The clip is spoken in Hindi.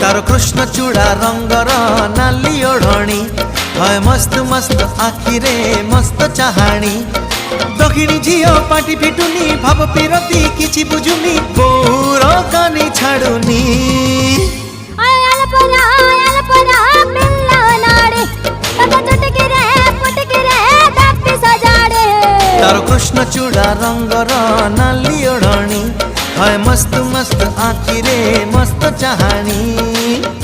तार कृष्ण चूड़ा रंगर नाली ओढ़णी है मस्त मस्त आखिरे मस्त चाहाणी दक्षिणी झीओ पाटी फिटुनी भाव पिरती किछि बुझुनी बोर कानी छाड़ुनी तार कृष्ण चूड़ा रंगर नाली ओढ़णी है मस्त मस्त आखिरे मस्त चाहाणी।